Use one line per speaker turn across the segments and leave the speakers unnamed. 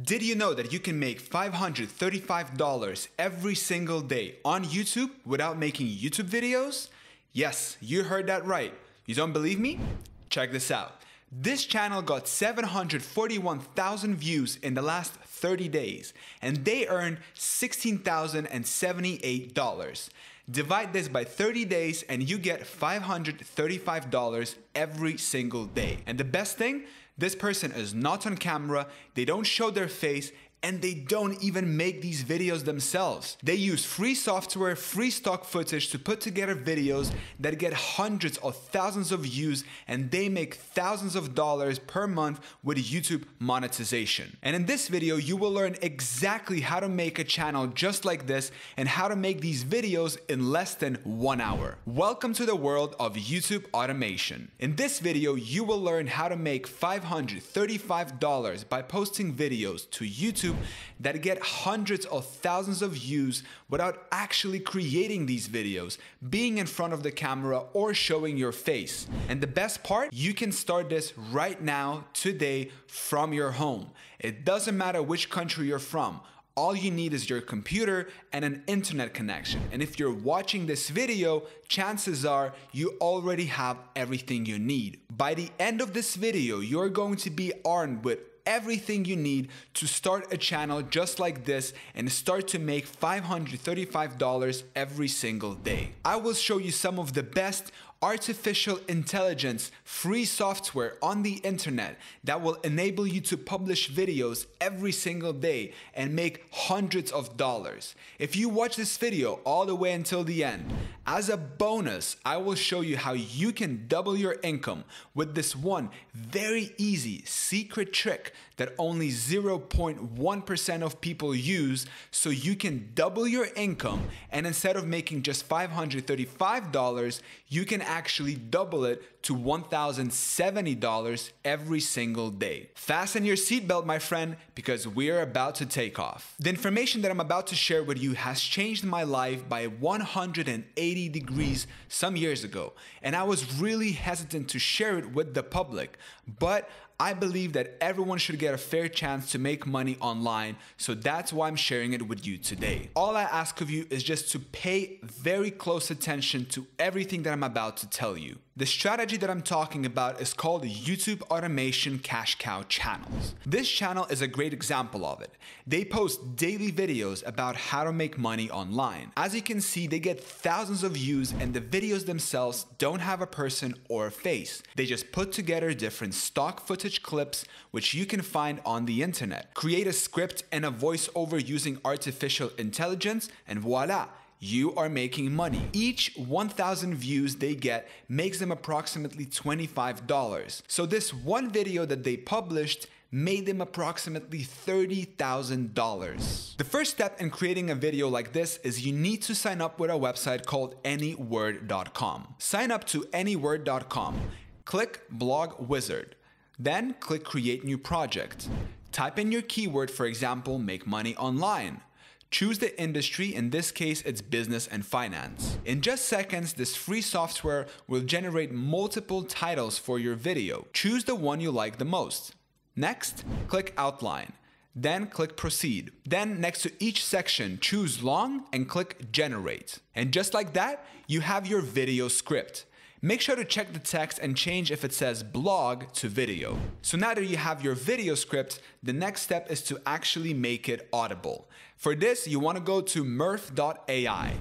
Did you know that you can make $535 every single day on YouTube without making YouTube videos? Yes, you heard that right. You don't believe me? Check this out. This channel got 741,000 views in the last 30 days, and they earned $16,078. Divide this by 30 days and you get $535 every single day. And the best thing, this person is not on camera, they don't show their face, and they don't even make these videos themselves. They use free software, free stock footage to put together videos that get hundreds of thousands of views, and they make thousands of dollars per month with YouTube monetization. And in this video, you will learn exactly how to make a channel just like this and how to make these videos in less than 1 hour. Welcome to the world of YouTube automation. In this video, you will learn how to make $535 by posting videos to YouTube that get hundreds of thousands of views without actually creating these videos, being in front of the camera, or showing your face. And the best part, you can start this right now, today, from your home. It doesn't matter which country you're from. All you need is your computer and an internet connection. And if you're watching this video, chances are you already have everything you need. By the end of this video, you're going to be armed with everything you need to start a channel just like this and start to make $535 every single day. I will show you some of the best artificial intelligence free software on the internet that will enable you to publish videos every single day and make hundreds of dollars. If you watch this video all the way until the end, as a bonus, I will show you how you can double your income with this one very easy secret trick that only 0.1% of people use, so you can double your income, and instead of making just $535, you can actually double it to $1,070 every single day. Fasten your seatbelt, my friend, because we're about to take off. The information that I'm about to share with you has changed my life by 180 degrees some years ago, and I was really hesitant to share it with the public, but I believe that everyone should get a fair chance to make money online, so that's why I'm sharing it with you today. All I ask of you is just to pay very close attention to everything that I'm about to tell you. The strategy that I'm talking about is called YouTube Automation Cash Cow Channels. This channel is a great example of it. They post daily videos about how to make money online. As you can see, they get thousands of views, and the videos themselves don't have a person or a face. They just put together different stock footage clips which you can find on the internet. Create a script and a voiceover using artificial intelligence, and voila! You are making money. Each 1,000 views they get makes them approximately $25. So this one video that they published made them approximately $30,000. The first step in creating a video like this is you need to sign up with a website called anyword.com. Sign up to anyword.com. Click Blog Wizard. Then click Create New Project. Type in your keyword, for example, make money online. Choose the industry, in this case it's business and finance. In just seconds, this free software will generate multiple titles for your video. Choose the one you like the most. Next, click Outline. Then click Proceed. Then next to each section, choose Long and click Generate. And just like that, you have your video script. Make sure to check the text and change if it says blog to video. So now that you have your video script, the next step is to actually make it audible. For this, you want to go to murph.ai.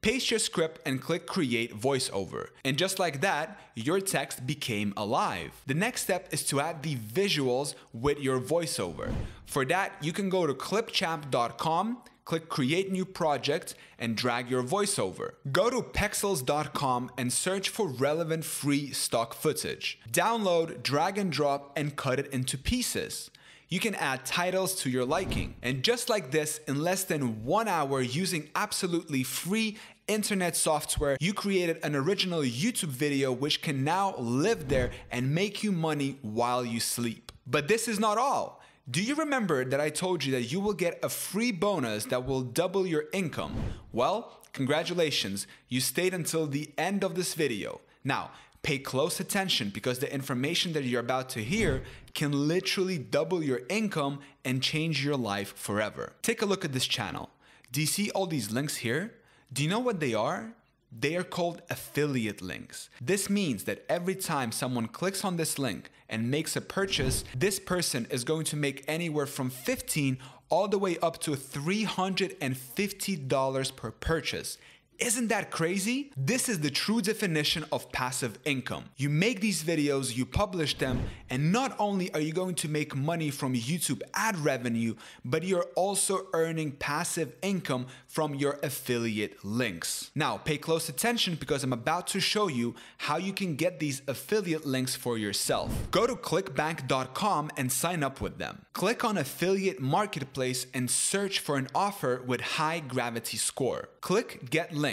Paste your script and click Create Voiceover. And just like that, your text became alive. The next step is to add the visuals with your voiceover. For that, you can go to clipchamp.com, click Create New Project, and drag your voiceover. Go to pexels.com and search for relevant free stock footage. Download, drag and drop, and cut it into pieces. You can add titles to your liking. And just like this, in less than 1 hour using absolutely free internet software, you created an original YouTube video which can now live there and make you money while you sleep. But this is not all. Do you remember that I told you that you will get a free bonus that will double your income? Well, congratulations, you stayed until the end of this video. Now, Pay close attention because the information that you're about to hear can literally double your income and change your life forever. Take a look at this channel. Do you see all these links here? Do you know what they are? They are called affiliate links. This means that every time someone clicks on this link and makes a purchase, this person is going to make anywhere from $15 all the way up to $350 per purchase. Isn't that crazy? This is the true definition of passive income. You make these videos, you publish them, and not only are you going to make money from YouTube ad revenue, but you're also earning passive income from your affiliate links. Now, pay close attention because I'm about to show you how you can get these affiliate links for yourself. Go to clickbank.com and sign up with them. Click on Affiliate Marketplace and search for an offer with high gravity score. Click Get Link.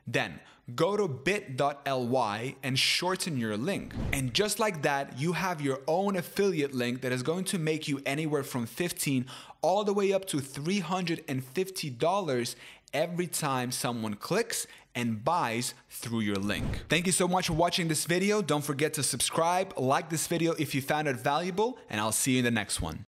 Then go to bit.ly and shorten your link. And just like that, you have your own affiliate link that is going to make you anywhere from $15 all the way up to $350 every time someone clicks and buys through your link. Thank you so much for watching this video. Don't forget to subscribe, like this video if you found it valuable, and I'll see you in the next one.